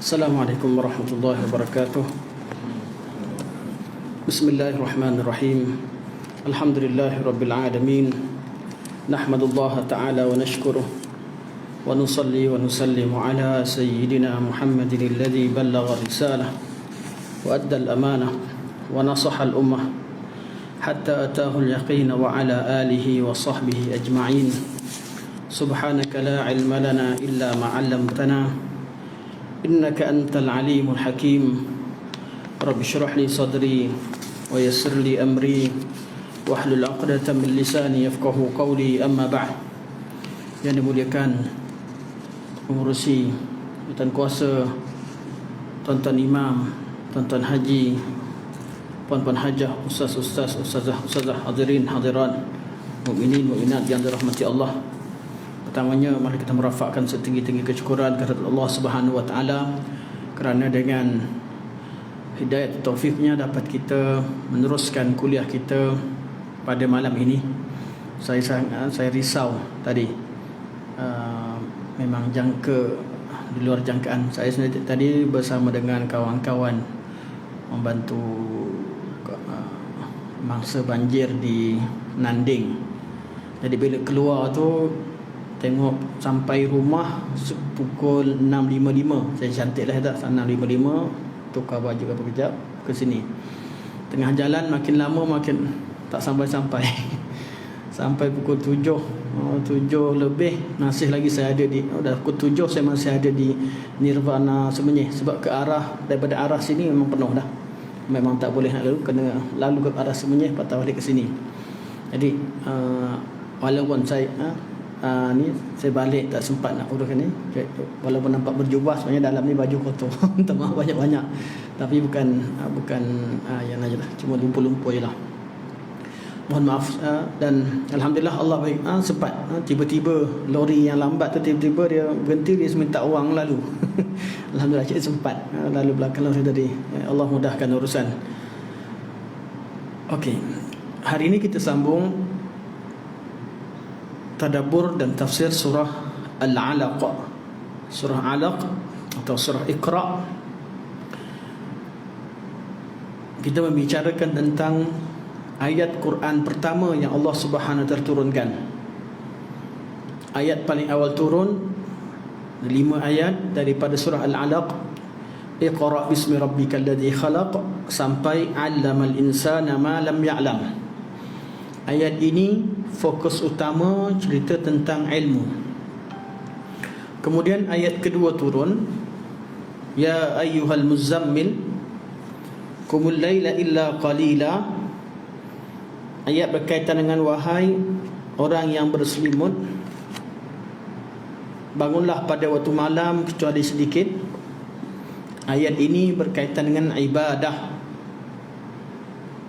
Assalamualaikum warahmatullahi wabarakatuh. Bismillahirrahmanirrahim. Alhamdulillahi rabbil alamin. Nahmadullaha ta'ala wa nashkuruh wa nusalli wa nusallimu ala sayyidina Muhammadin alladhi ballagha risalah wa adda al-amanah wa nasaha al-ummah hatta atahu al-yaqin wa ala alihi wa sahbihi ajma'in. Subhanaka la ilma lana illa ma 'allamtana innaka antal alimul hakim. Rabbi shrah li sadri wa yassir li amri wahlul 'uqdatam min lisani yafqahu qawli. Amma ba'd. Yang dimuliakan pengurusi, tuan kuasa, tuan-tuan imam, tuan-tuan haji, puan-puan hajah, ustaz-ustaz, ustazah, hadirin hadirat, mukminin mukminat yang dirahmati Allah. Pertamanya, mari kita merafakkan setinggi-tinggi kesyukuran kepada Allah Subhanahu wa taala kerana dengan hidayah taufiknya dapat kita meneruskan kuliah kita pada malam ini. Saya risau tadi, memang jangka di luar jangkaan. Saya sendiri tadi bersama dengan kawan-kawan membantu mangsa banjir di Nanding. Jadi bila keluar tu tengok sampai rumah pukul 6.55. Saya cantiklah tak, 6.55, tukar baju apa kejap ke sini. Tengah jalan makin lama makin tak sampai-sampai. Sampai pukul 7 lebih masih lagi saya ada di, dah pukul 7 saya masih ada di Nirvana Semenyih. Sebab ke arah, daripada arah sini memang penuh dah. Memang tak boleh nak lalu, kena lalu ke arah Semenyih patah balik ke sini. Jadi walaupun saya ni saya balik tak sempat nak uruskan ni, walaupun nampak berjubah, sebenarnya dalam ni baju kotor. Minta maaf banyak-banyak, tapi bukan yang aja lah, cuma lumpur-lumpur je lah. Mohon maaf. Dan Alhamdulillah Allah baik, sempat tiba-tiba lori yang lambat tu tiba-tiba dia berhenti, dia minta wang lalu. Alhamdulillah cik sempat lalu belakang lori tadi. Allah mudahkan urusan. Okey, hari ini kita sambung tadabbur dan tafsir surah Al-Alaq. Surah Alaq atau surah Iqra. Kita membicarakan tentang ayat Quran pertama yang Allah Subhanahu wa taala turunkan. Ayat paling awal turun 5 ayat daripada surah Al-Alaq. Iqra bismi rabbikal ladzi khalaq sampai 'allamal insana ma lam ya'lam. Ayat ini fokus utama cerita tentang ilmu. Kemudian ayat kedua turun, ya ayyuhal muzammil qumul laila illa qalila. Ayat berkaitan dengan wahai orang yang berselimut, bangunlah pada waktu malam kecuali sedikit. Ayat ini berkaitan dengan ibadah.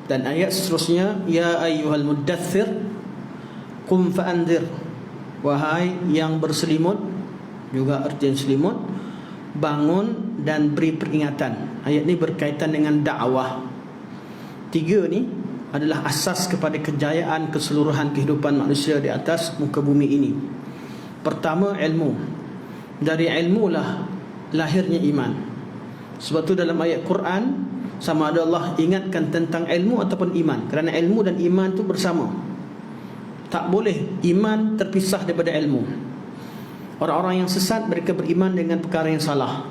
Dan ayat seterusnya, ya ayyuhal muddaththir qum fa'anzir, wahai yang berselimut, juga artinya selimut, bangun dan beri peringatan. Ayat ini berkaitan dengan dakwah. 3 ni adalah asas kepada kejayaan keseluruhan kehidupan manusia di atas muka bumi ini. Pertama, ilmu. Dari ilmu lah lahirnya iman. Sebab tu dalam ayat Quran sama ada Allah ingatkan tentang ilmu ataupun iman, kerana ilmu dan iman tu bersama. Tak boleh iman terpisah daripada ilmu. Orang-orang yang sesat mereka beriman dengan perkara yang salah.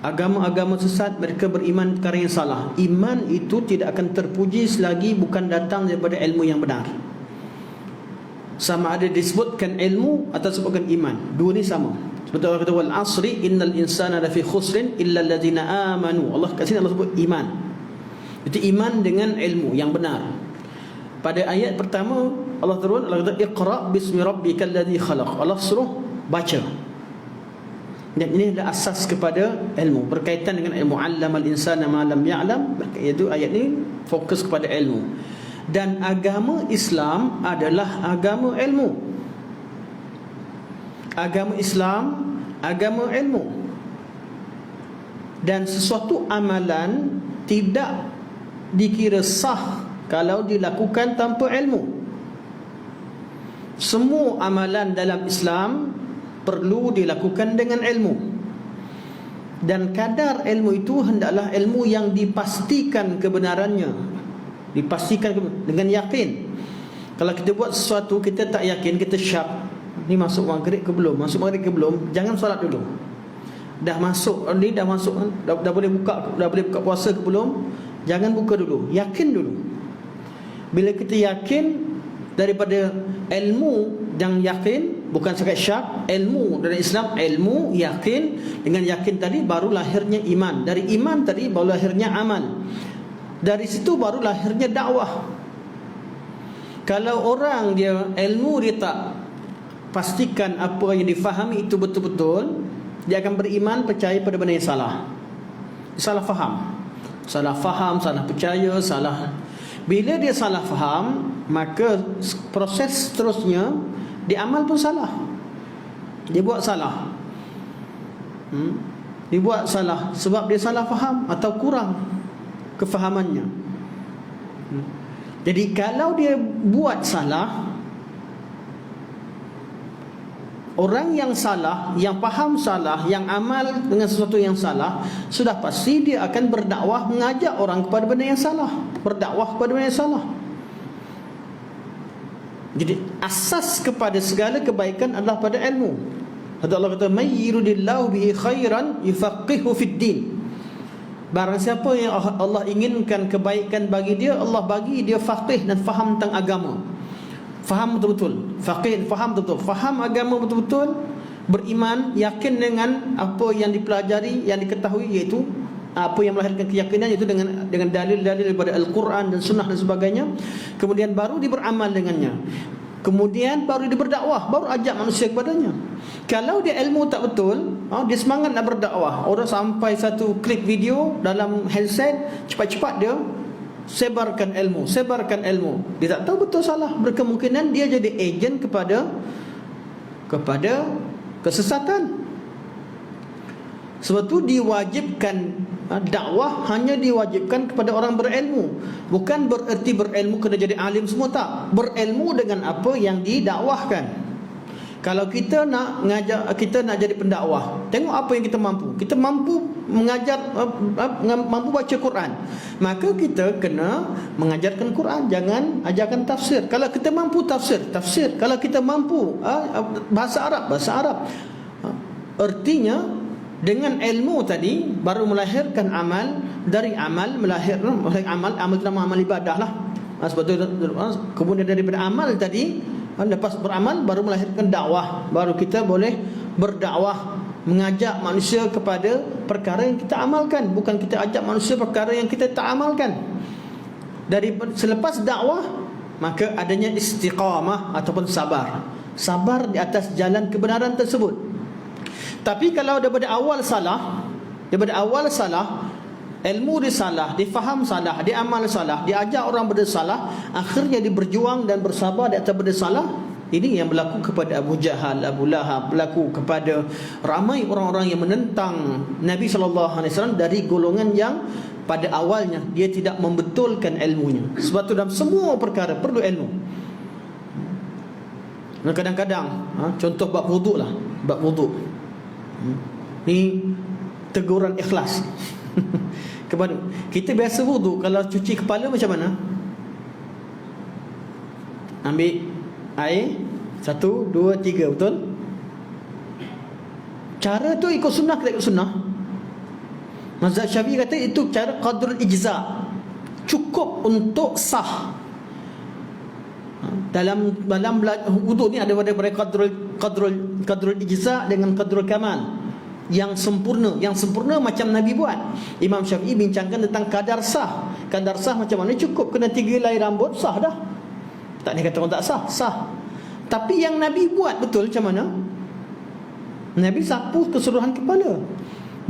Agama-agama sesat mereka beriman perkara yang salah. Iman itu tidak akan terpuji selagi bukan datang daripada ilmu yang benar. Sama ada disebutkan ilmu atau disebutkan iman, dua ni sama. Seperti Allah kata, wal asri innal insana lafi khusrin illa alladzina amanu. Allah kat sini Allah sebut iman. Itu iman dengan ilmu yang benar. Pada ayat pertama Allah turun, Allah kata iqra bismi rabbikal ladzi khalaq. Allah suruh baca. Dan ini adalah asas kepada ilmu, berkaitan dengan ilmu. 'Allamal insana ma lam ya'lam. Iaitu ayat ini fokus kepada ilmu. Dan agama Islam adalah agama ilmu. Agama Islam, agama ilmu. Dan sesuatu amalan tidak dikira sah kalau dilakukan tanpa ilmu. Semua amalan dalam Islam perlu dilakukan dengan ilmu. Dan kadar ilmu itu hendaklah ilmu yang dipastikan kebenarannya, dipastikan dengan yakin. Kalau kita buat sesuatu kita tak yakin, kita syak, ni masuk maghrib ke belum, masuk maghrib ke belum, jangan solat dulu. Dah masuk ni, dah masuk, dah boleh buka puasa ke belum, jangan buka dulu, yakin dulu. Bila kita yakin daripada ilmu yang yakin, bukan sekadar syak, ilmu dalam Islam, ilmu yakin, dengan yakin tadi baru lahirnya iman, dari iman tadi baru lahirnya amal, dari situ baru lahirnya dakwah. Kalau orang dia ilmu dia tak pastikan apa yang difahami itu betul-betul, dia akan beriman percaya pada benda yang salah. Salah faham, salah percaya, salah. Bila dia salah faham, maka proses seterusnya dia amal pun salah. Dia buat salah. Dia buat salah sebab dia salah faham atau kurang kefahamannya. Jadi kalau dia buat salah, orang yang salah, yang faham salah, yang amal dengan sesuatu yang salah, sudah pasti dia akan berdakwah, mengajak orang kepada benda yang salah, berdakwah kepada benda yang salah. Jadi asas kepada segala kebaikan adalah pada ilmu. Allah kata, "May yuridillahu bihi khairan yufaqihu fid din." Barang siapa yang Allah inginkan kebaikan bagi dia, Allah bagi dia faqih dan faham tentang agama. Faham betul-betul, faqih, faham betul-betul, faham agama betul-betul, beriman, yakin dengan apa yang dipelajari, yang diketahui, iaitu apa yang melahirkan keyakinan, iaitu dengan dalil-dalil daripada Al-Quran dan Sunnah dan sebagainya. Kemudian baru dia beramal dengannya. Kemudian baru dia berdakwah, baru ajak manusia kepadanya. Kalau dia ilmu tak betul, dia semangat nak berdakwah, orang sampai satu klip video dalam handset, cepat-cepat dia sebarkan ilmu. Dia tak tahu betul salah, berkemungkinan dia jadi ejen kepada kesesatan. Sebab tu diwajibkan dakwah hanya diwajibkan kepada orang berilmu. Bukan bererti berilmu kena jadi alim semua, tak. Berilmu dengan apa yang didakwahkan. Kalau kita nak mengajar, kita nak jadi pendakwah, tengok apa yang kita mampu. Kita mampu mengajar, mampu baca Quran, maka kita kena mengajarkan Quran, jangan ajarkan tafsir. Kalau kita mampu tafsir. Kalau kita mampu bahasa Arab. Artinya dengan ilmu tadi baru melahirkan amal, dari amal melahirkan amal nama amal ibadah lah. Sebab tu kemudian daripada amal tadi, lepas beramal baru melahirkan dakwah, baru kita boleh berdakwah, mengajak manusia kepada perkara yang kita amalkan, bukan kita ajak manusia perkara yang kita tak amalkan. Selepas dakwah, maka adanya istiqamah ataupun sabar di atas jalan kebenaran tersebut. Tapi kalau daripada awal salah, ilmu dia salah, dia faham salah, dia amal salah, dia ajak orang benda salah, akhirnya dia berjuang dan bersabar di atas benda salah. Ini yang berlaku kepada Abu Jahal, Abu Lahab, berlaku kepada ramai orang-orang yang menentang Nabi SAW dari golongan yang pada awalnya dia tidak membetulkan ilmunya. Sebab tu dalam semua perkara perlu ilmu. Dan kadang-kadang contoh bab wuduk lah, bab wuduk ni teguran ikhlas kepada kita. Biasa wuduk, kalau cuci kepala macam mana? Ambil air 1, 2, 3, betul? Cara tu ikut sunnah, kita ikut sunnah. Mazhab Syafi'i kata itu cara qadrul ijza', cukup untuk sah. Dalam wuduk ni ada qadrul ijza' dengan qadrul kamal, yang sempurna macam Nabi buat. Imam Syafi'i bincangkan tentang kadar sah. Kadar sah macam mana? Cukup kena 3 helai rambut, sah dah. Tak ada kata orang tak sah. Tapi yang Nabi buat betul macam mana? Nabi sapu keseluruhan kepala.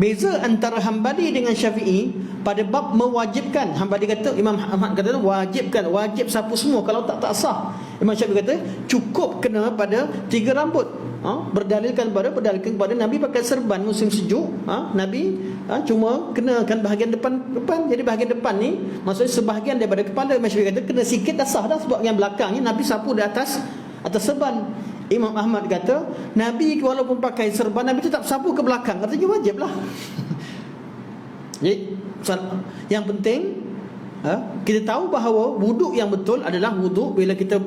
Beza antara Hambali dengan Syafi'i pada bab mewajibkan. Hambali kata, Imam Ahmad kata wajib sapu semua, kalau tak sah. Imam Syafi'i kata cukup kena pada 3 rambut. Berdalilkan kepada Nabi pakai serban musim sejuk. Nabi cuma kenakan bahagian depan. Jadi bahagian depan ni maksudnya sebahagian daripada kepala. Imam Syafi'i kata kena sikit dah sah dah, sebab yang belakangnya Nabi sapu di atas serban. Imam Ahmad kata Nabi walaupun pakai serban, Nabi tetap sapu ke belakang, katanya wajib lah. Jadi yang penting kita tahu bahawa wuduk yang betul adalah wuduk bila kita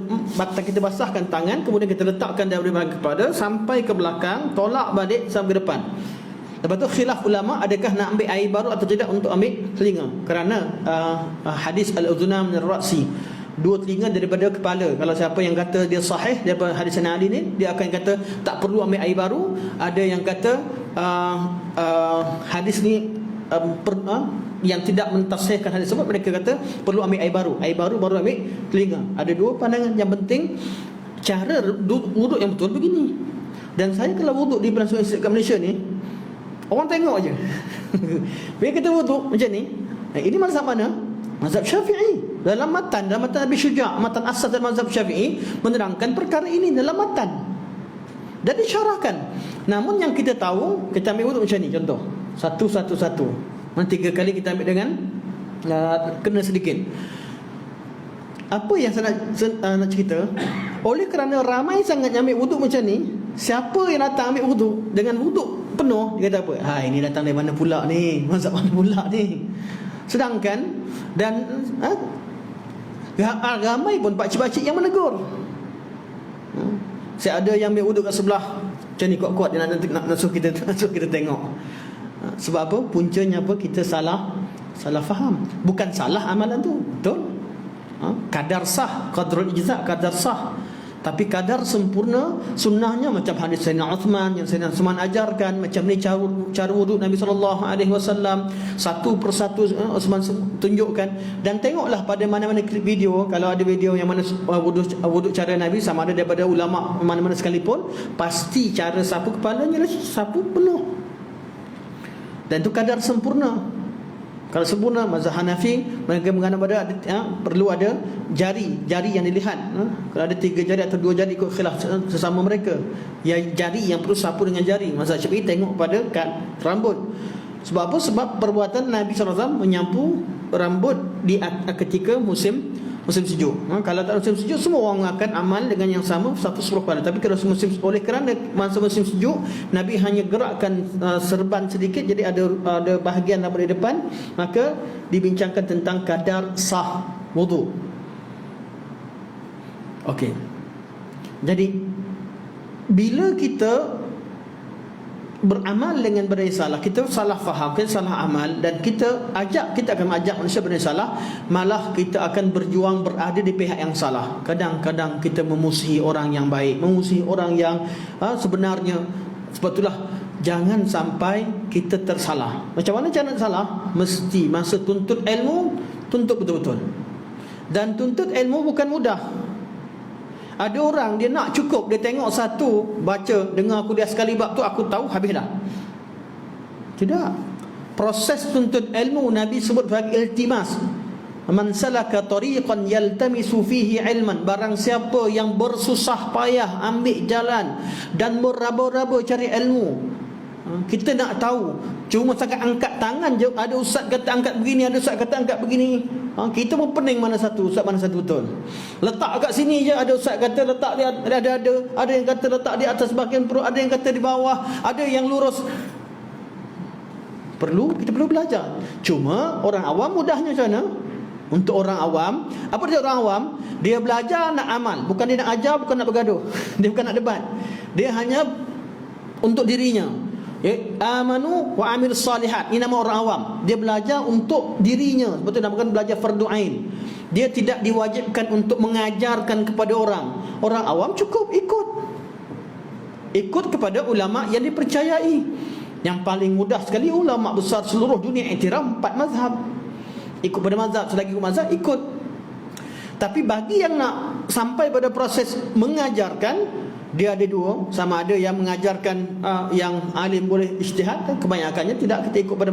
basahkan tangan, kemudian kita letakkan dari bahagian kepala sampai ke belakang, tolak balik sampai ke depan. Lepas tu khilaf ulama, adakah nak ambil air baru atau tidak untuk ambil telinga, kerana hadis al-udhuna min ar-ra'si, dua telinga daripada kepala. Kalau siapa yang kata dia sahih daripada hadis Sayyidina Ali ni, dia akan kata tak perlu ambil air baru. Ada yang kata hadis ni yang tidak mentasihkan hadis sebab mereka kata perlu ambil air baru baru ambil telinga. Ada dua pandangan. Yang penting cara wuduk yang betul begini. Dan saya kalau wuduk di Persatuan Islam kat Malaysia ni, orang tengok je. Bila kita wuduk macam ni, ini mazhab mana? Mazhab Syafi'i. Dalam matan Abi Syuja', matan asas dalam mazhab Syafi'i, menerangkan perkara ini dalam matan dan disyarahkan. Namun yang kita tahu, kita ambil wuduk macam ni, contoh satu. Nanti 3 kali kita ambil dengan kena sedikit. Apa yang saya nak cerita, oleh kerana ramai sangat yang ambil wuduk macam ni, siapa yang datang ambil wuduk dengan wuduk penuh, dia kata apa? Ini datang dari mana pula ni? Mazhab mana pula ni? Sedangkan dan ramai pun pakcik-pakcik yang menegur. Saya ada yang ambil wuduk kat sebelah macam ni, kuat-kuat dia nak suruh kita tengok. Sebab apa? Puncanya apa? Kita salah faham. Bukan salah amalan tu, betul? Kadar sah, qadrul ijza', kadar sah. Tapi kadar sempurna sunnahnya macam hadis Sayyidina Uthman yang Sayyidina Uthman ajarkan, macam ni cara wuduk Nabi SAW, satu persatu Uthman tunjukkan. Dan tengoklah pada mana-mana klip video, kalau ada video yang mana wuduk cara Nabi, sama ada daripada ulama mana-mana sekalipun, pasti cara sapu kepalanya sapu penuh. Dan itu kadar sempurna. Kalau sempurna, mazhab Hanafi mereka menganggap perlu ada jari yang dilihat. Kalau ada 3 jari atau 2 jari, ikut khilaf sesama mereka. Ya, jari yang perlu sapu dengan jari. Mazhab Syafi'i tengok pada rambut. Sebab apa? Sebab perbuatan Nabi SAW menyapu rambut ketika musim sejuk. Kalau tak musim sejuk, semua orang akan amal dengan yang sama, 1/10 pada. Tapi kalau oleh kerana masa musim sejuk, Nabi hanya gerakkan serban sedikit, jadi ada bahagian daripada depan, maka dibincangkan tentang kadar sah wudu. Okey. Jadi bila kita beramal dengan benda yang salah, kita salah faham, kita salah amal, dan kita akan ajak manusia benda yang salah, malah kita akan berjuang berada di pihak yang salah. Kadang-kadang kita memusuhi orang yang baik, memusuhi orang yang sebenarnya. Sebab itulah jangan sampai kita tersalah. Macam mana cara nak salah? Mesti masa tuntut ilmu, tuntut betul-betul. Dan tuntut ilmu bukan mudah. Ada orang dia nak cukup, dia tengok satu, baca, dengar aku dia sekali bab tu, aku tahu, habis dah. Tidak. Proses tuntut ilmu Nabi sebut sebagai iltimas. Man salaka tariqan yaltamisu fihi ilman, barang siapa yang bersusah payah ambil jalan dan meraba-raba cari ilmu. Kita nak tahu, cuma sangat angkat tangan je, ada ustaz kata angkat begini, ada ustaz kata angkat begini. Kita pun pening mana satu ustaz, mana satu betul. Letak kat sini je, ada ustaz kata letak dia ada yang kata letak di atas bahagian perut, ada yang kata di bawah, ada yang lurus. Kita perlu belajar. Cuma orang awam mudahnya macam mana? Untuk orang awam, apa dia orang awam? Dia belajar nak amal, bukan dia nak ajar, bukan nak bergaduh. Dia bukan nak debat. Dia hanya untuk dirinya. Amanu wa amilus salihat. Ini nama orang awam. Dia belajar untuk dirinya. Sebab itu namakan belajar fardu ain. Dia tidak diwajibkan untuk mengajarkan kepada orang. Orang awam cukup ikut kepada ulama yang dipercayai. Yang paling mudah sekali, ulama besar seluruh dunia iktiraf 4 mazhab. Ikut pada mazhab, selagi ikut mazhab ikut. Tapi bagi yang nak sampai pada proses mengajarkan, dia ada dua. Sama ada yang mengajarkan yang alim boleh ijtihad, kebanyakannya tidak, kita ikut pada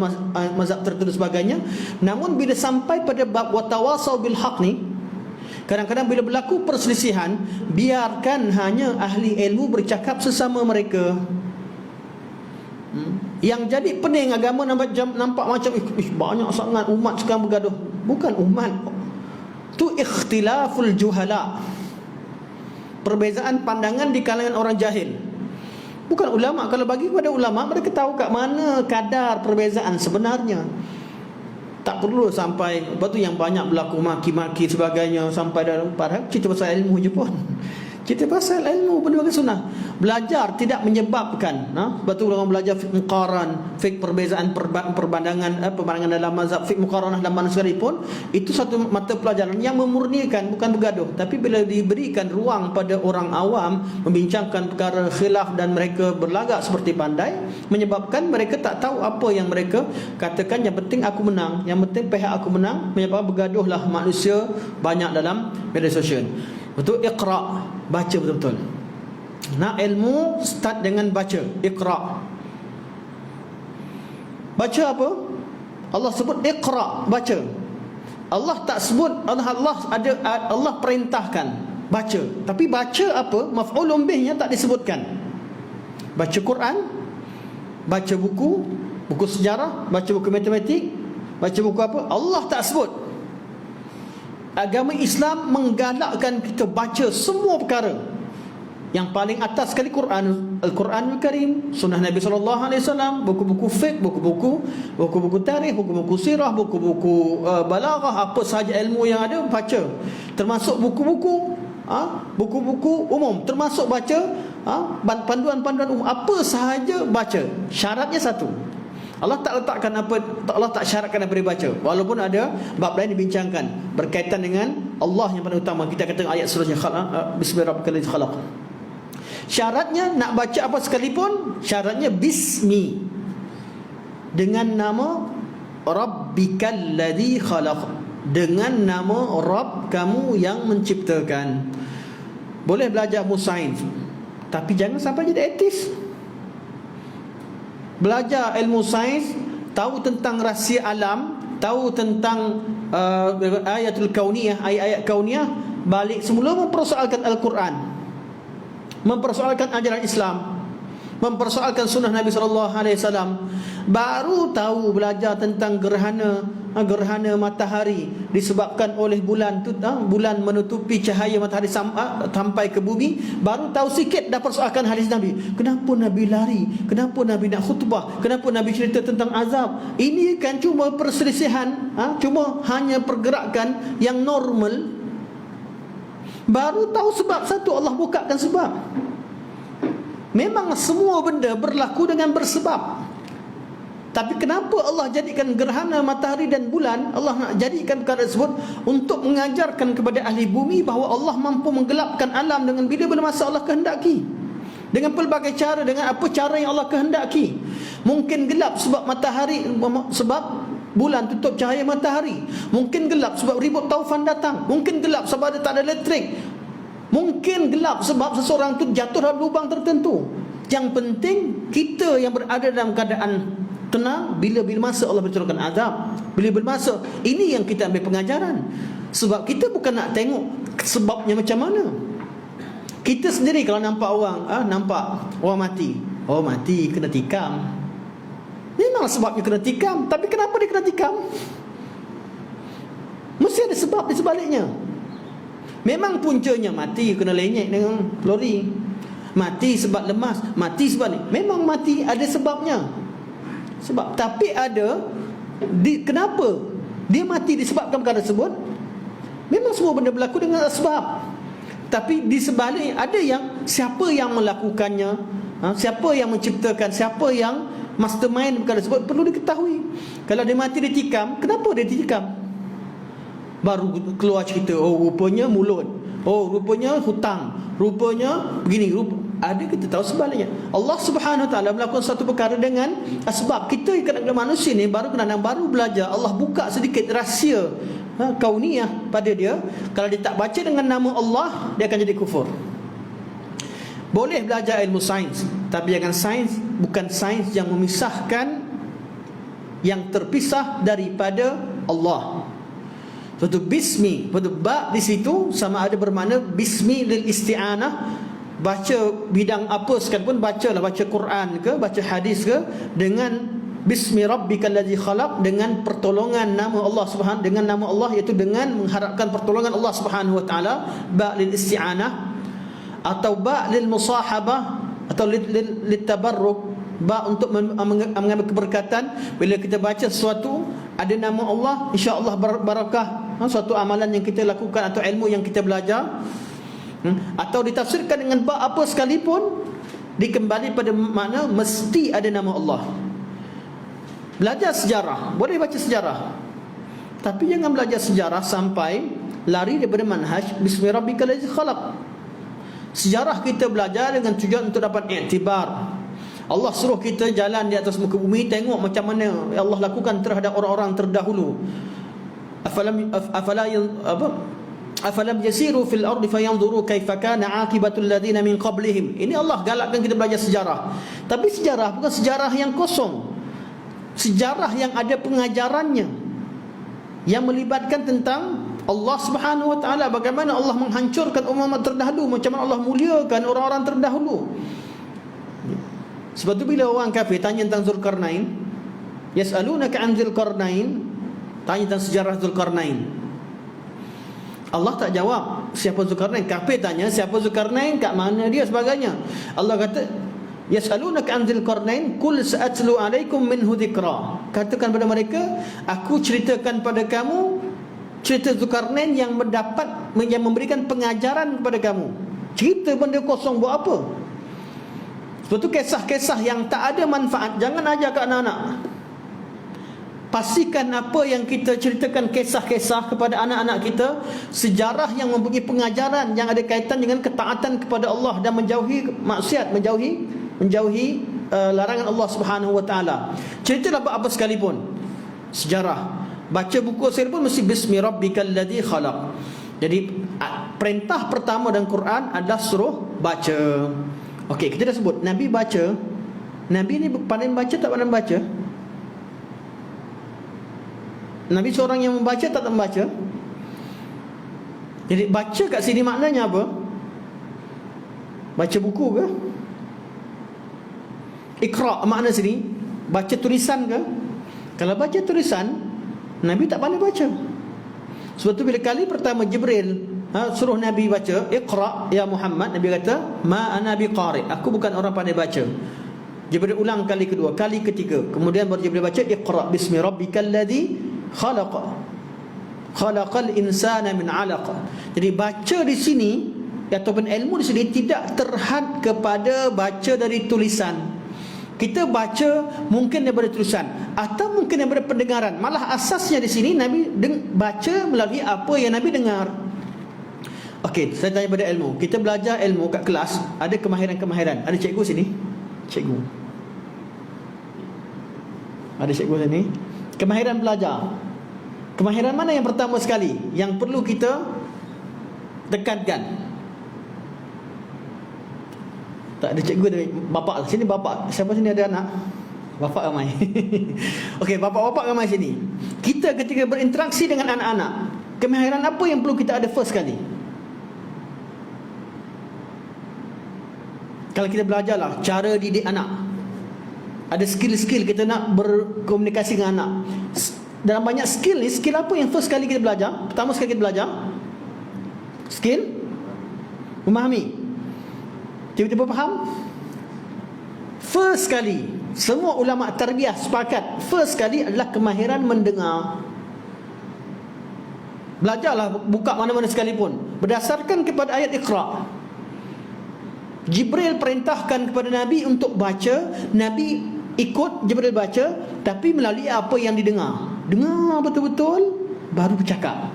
mazhab tertentu sebagainya. Namun bila sampai pada bab watawasau bil haq ni, kadang-kadang bila berlaku perselisihan, biarkan hanya ahli ilmu bercakap sesama mereka. Yang jadi pening agama nampak macam banyak sangat umat sekarang bergaduh. Bukan umat, tu ikhtilaful juhala, perbezaan pandangan di kalangan orang jahil. Bukan ulama. Kalau bagi kepada ulama, mereka tahu kat mana kadar perbezaan sebenarnya. Tak perlu sampai lepas tu yang banyak berlaku maki-maki sebagainya sampai dalam padahal cerita pasal ilmu je pun. Cerita pasal ilmu benda bagai sunnah. Belajar tidak menyebabkan sebab tu orang belajar fiqh muqaran, fiqh perbezaan perbandingan dalam mazhab, fiqh muqaranah dalam mana sekalipun, itu satu mata pelajaran yang memurnikan, bukan bergaduh. Tapi bila diberikan ruang pada orang awam membincangkan perkara khilaf dan mereka berlagak seperti pandai, menyebabkan mereka tak tahu apa yang mereka katakan. Yang penting aku menang, yang penting pihak aku menang, menyebabkan bergaduhlah manusia banyak dalam media sosial. Betul, iqra, baca betul-betul. Nak ilmu, start dengan baca, iqra. Baca apa? Allah sebut iqra, baca. Allah tak sebut, Allah perintahkan baca. Tapi baca apa? Maf'ulun bihnya tak disebutkan. Baca Quran, baca buku sejarah, baca buku matematik, baca buku apa? Allah tak sebut. Agama Islam menggalakkan kita baca semua perkara. Yang paling atas sekali Al-Quranul Karim, Sunnah Nabi SAW, buku-buku fiqh, buku-buku tarikh, buku-buku sirah, buku-buku balaghah, apa sahaja ilmu yang ada baca. Termasuk buku-buku umum, termasuk baca panduan-panduan umum, apa sahaja baca. Syaratnya satu, Allah tak letakkan apa, Allah tak syaratkan apa dibaca. Walaupun ada bab lain dibincangkan berkaitan dengan Allah yang paling utama. Kita kata ayat seterusnya, Bismillahirrahmanirrahim, khalaq. Syaratnya nak baca apa sekalipun, syaratnya bismi, dengan nama Rabbikal ladzi khalaq, dengan nama Rabb kamu yang menciptakan. Boleh belajar ilmu sains, tapi jangan sampai jadi etis. Belajar ilmu sains, tahu tentang rahsia alam, tahu tentang ayatul kauniyah, ayat-ayat kauniyah, balik semula mempersoalkan Al-Quran, mempersoalkan ajaran Islam, mempersoalkan sunnah Nabi SAW, baru tahu belajar tentang gerhana matahari disebabkan oleh bulan menutupi cahaya matahari sampai ke bumi. Baru tahu sikit dah persoalkan hadis Nabi. Kenapa Nabi lari? Kenapa Nabi nak khutbah? Kenapa Nabi cerita tentang azab? Ini kan cuma perselisihan, cuma hanya pergerakan yang normal. Baru tahu sebab satu, Allah bukakan sebab. Memang semua benda berlaku dengan bersebab. Tapi kenapa Allah jadikan gerhana matahari dan bulan? Allah nak jadikan perkara tersebut untuk mengajarkan kepada ahli bumi bahawa Allah mampu menggelapkan alam dengan bila-bila masa Allah kehendaki, dengan pelbagai cara, dengan apa cara yang Allah kehendaki. Mungkin gelap sebab matahari, sebab bulan tutup cahaya matahari. Mungkin gelap sebab ribut taufan datang. Mungkin gelap sebab tak ada elektrik. Mungkin gelap sebab seseorang tu jatuh dalam lubang tertentu. Yang penting kita yang berada dalam keadaan tenang bila-bila masa Allah berturunkan azab. Bila-bila masa ini yang kita ambil pengajaran. Sebab kita bukan nak tengok sebabnya macam mana. Kita sendiri kalau nampak orang mati, oh mati kena tikam, memang sebabnya kena tikam. Tapi kenapa dia kena tikam? Mesti ada sebab di sebaliknya. Memang puncanya mati kena lenyek dengan lori, mati sebab lemas, mati sebab ni. Memang mati ada sebabnya. Sebab, tapi ada kenapa dia mati disebabkan perkara tersebut. Memang semua benda berlaku dengan sebab. Tapi di sebalik ada yang siapa yang melakukannya, siapa yang menciptakan, siapa yang mastermind perkara tersebut perlu diketahui. Kalau dia mati ditikam, kenapa dia ditikam? Baru keluar cerita, oh rupanya mulut, oh rupanya hutang, rupanya begini, ada kita tahu sebaliknya. Allah Subhanahu Wa Taala melakukan satu perkara dengan sebab. Kita kena manusia ni baru belajar. Allah buka sedikit rahsia kauniyah pada dia. Kalau dia tak baca dengan nama Allah, dia akan jadi kufur. Boleh belajar ilmu sains, tapi jangan sains, bukan sains yang memisahkan, yang terpisah daripada Allah. Suatu bismi, pada ba di situ sama ada bermakna bismi lil isti'anah. Baca bidang apa sekalipun, bacalah, baca Quran ke, baca hadis ke, dengan bismi rabbikal ladzi khalaq, dengan pertolongan nama Allah Subhanahu, dengan nama Allah, iaitu dengan mengharapkan pertolongan Allah Subhanahu Wa Taala. Ba lil isti'anah atau ba lil musahabah atau lil tabarruk, ba untuk mengambil keberkatan. Bila kita baca sesuatu ada nama Allah, insya-Allah barakah. Suatu amalan yang kita lakukan atau ilmu yang kita belajar, atau ditafsirkan dengan apa sekalipun, dikembali pada makna mesti ada nama Allah. Belajar sejarah, boleh baca sejarah, tapi jangan belajar sejarah sampai lari daripada manhaj Bismillahirrahmanirrahim khalaq. Sejarah kita belajar dengan tujuan untuk dapat iktibar. Allah suruh kita jalan di atas muka bumi, tengok macam mana Allah lakukan terhadap orang-orang terdahulu. Afalam yasiru fil ardi fayanzuru kaifa kana aqibatul ladina min qablihim. Ini Allah galakkan kita belajar sejarah. Tapi sejarah bukan sejarah yang kosong. Sejarah yang ada pengajarannya, yang melibatkan tentang Allah Subhanahu wa taala, bagaimana Allah menghancurkan umat terdahulu, macam mana Allah muliakan orang-orang terdahulu. Sebab tu bila orang kafir tanya tentang Zulkarnain, yas'alunaka 'an Zulkarnain, tanya tentang sejarah Zulkarnain, Allah tak jawab siapa Zulkarnain. Kafir tanya siapa Zulkarnain, kat mana dia, sebagainya. Allah kata yas'alunaka 'an Zulkarnain qul sa'atlu 'alaikum minhu dzikra. Katakan pada mereka, aku ceritakan pada kamu cerita Zulkarnain yang memberikan pengajaran kepada kamu. Cerita benda kosong buat apa? Sebab tu kisah-kisah yang tak ada manfaat jangan ajar ke anak-anak. Pastikan apa yang kita ceritakan, kisah-kisah kepada anak-anak kita, sejarah yang mempunyai pengajaran yang ada kaitan dengan ketaatan kepada Allah dan menjauhi maksiat, menjauhi larangan Allah Subhanahu wa taala. Ceritalah apa sekalipun sejarah. Baca buku sekalipun mesti bismi rabbikal ladzi khalaq. Jadi perintah pertama dalam Quran adalah suruh baca. Okey, kita dah sebut Nabi baca. Nabi ni pandai baca tak pandai baca? Nabi seorang yang membaca tak membaca? Jadi baca kat sini maknanya apa? Baca buku ke? Iqra makna sini baca tulisan ke? Kalau baca tulisan, Nabi tak pandai baca. Sebab tu bila kali pertama Jibril suruh Nabi baca, Iqra ya Muhammad, Nabi kata ma ana biqari, aku bukan orang pandai baca. Jibril ulang kali kedua, kali ketiga, kemudian baru Jibril baca Iqra bismi rabbikal ladzi khalaq khalaqal insana min 'alaq. Jadi baca di sini ataupun ilmu di sini tidak terhad kepada baca dari tulisan. Kita baca mungkin daripada tulisan atau mungkin daripada pendengaran. Malah asasnya di sini Nabi baca melalui apa yang Nabi dengar. Okey, saya tanya pada ilmu. Kita belajar ilmu kat kelas, ada kemahiran-kemahiran. Ada cikgu sini? Cikgu. Ada cikgu sini? Kemahiran belajar. Kemahiran mana yang pertama sekali yang perlu kita tekankan? Tak ada cikgu, ada bapak. Sini bapak. Siapa sini ada anak? Bapak ramai. Okey, bapak-bapak ramai sini. Kita ketika berinteraksi dengan anak-anak, kemahiran apa yang perlu kita ada first sekali? Kalau kita belajarlah cara didik anak, ada skill-skill kita nak berkomunikasi dengan anak. Dalam banyak skill ni, skill apa yang first kali kita belajar? Pertama sekali kita belajar skill memahami. Tiba-tiba faham? First kali, semua ulama tarbiyah sepakat, first kali adalah kemahiran mendengar. Belajarlah, buka mana-mana sekalipun, berdasarkan kepada ayat Iqra. Jibril perintahkan kepada Nabi untuk baca, Nabi ikut Jibril baca, tapi melalui apa yang didengar. Dengar betul-betul, baru bercakap.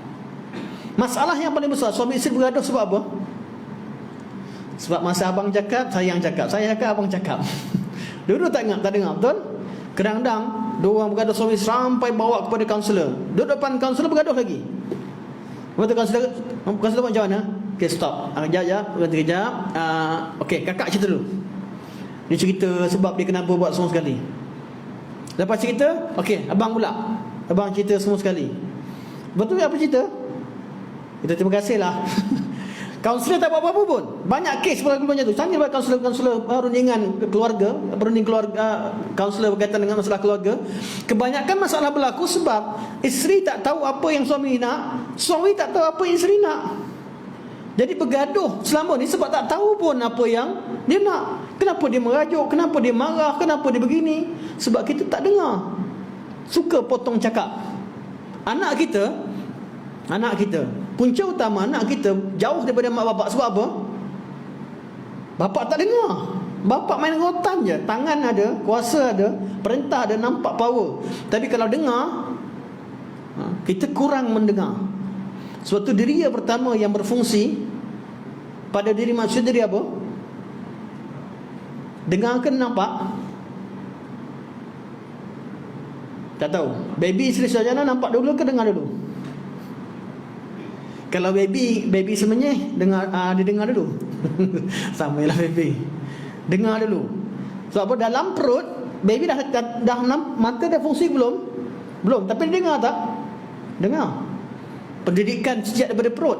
Masalah yang paling besar, suami isteri bergaduh sebab apa? Sebab masa abang cakap, saya yang cakap, saya cakap, abang cakap. Dua-dua tak ingat, tak dengar, betul? Kadang-kadang dua orang bergaduh suami sampai bawa kepada kaunselor. Duduk depan kaunselor bergaduh lagi. Lepas tu kaunselor macam mana? Okay, stop. Kejap. Okay, kakak cerita dulu. Dia cerita sebab dia kenapa buat semua sekali. Lepas cerita, okay, abang pula. Abang cerita semua sekali. Betul apa cerita? Kita terima kasih lah. Kaunselor tak buat apa-apa pun. Banyak kes berlaku tu. Tanya buat kaunselor rundingan keluarga, berunding keluarga, kaunselor berkaitan dengan masalah keluarga. Kebanyakan masalah berlaku sebab isteri tak tahu apa yang suami nak, suami tak tahu apa yang isteri nak. Jadi bergaduh selama ni sebab tak tahu pun apa yang dia nak. Kenapa dia merajuk, kenapa dia marah, kenapa dia begini. Sebab kita tak dengar. Suka potong cakap. Anak kita, punca utama anak kita jauh daripada mak bapak. Sebab apa? Bapak tak dengar. Bapak main rotan je. Tangan ada, kuasa ada, perintah ada, nampak power. Tapi kalau dengar, kita kurang mendengar. Suatu diri yang pertama yang berfungsi pada diri manusia, diri apa? Dengar ke nampak? Tak tahu. Baby Sri Sarjana nampak dulu ke dengar dulu? Kalau baby semenyih, dia dengar dulu. Sama lah baby. Dengar dulu. Sebab apa? Dalam perut baby dah mata dah fungsi belum? Belum. Tapi dia dengar tak? Dengar. Pendidikan sejak daripada perut.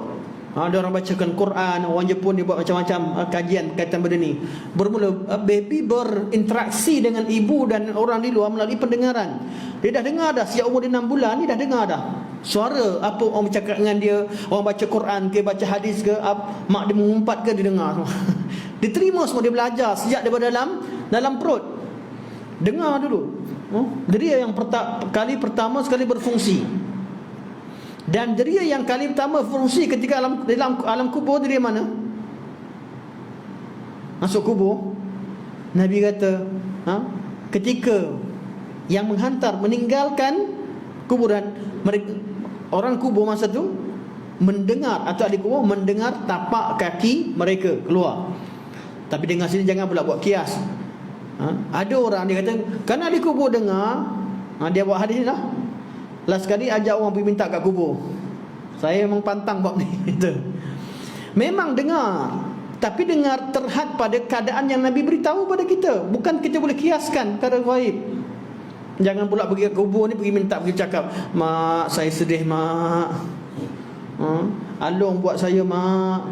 Ada orang bacakan Quran. Orang Jepun dia buat macam-macam kajian kaitan benda ni. Bermula baby berinteraksi dengan ibu dan orang di luar melalui pendengaran. Dia dah dengar dah. Sejak umur dia 6 bulan ni dah dengar dah suara apa orang bercakap dengan dia. Orang baca Quran ke, baca hadis ke, mak dia mengumpat ke, dia dengar semua. Dia terima semua. Dia belajar sejak daripada dalam perut. Dengar dulu. Dia yang kali pertama sekali berfungsi. Dan dia yang kali pertama berfungsi ketika dalam alam kubur, dia mana? Masuk kubur. Nabi kata, ketika yang menghantar meninggalkan kuburan, mereka, orang kubur masa tu mendengar, atau ahli kubur mendengar tapak kaki mereka keluar. Tapi dengar sini jangan pula buat kias. Ada orang dia kata, kan ahli kubur dengar, dia buat hadis ni lah. Last sekali ajak orang pergi minta kat kubur. Saya memang pantang buat ni. Memang dengar, tapi dengar terhad pada keadaan yang Nabi beritahu pada kita. Bukan kita boleh kiaskan perkara gaib. Jangan pula pergi ke kubur ni, pergi cakap, mak saya sedih mak, Along buat saya mak,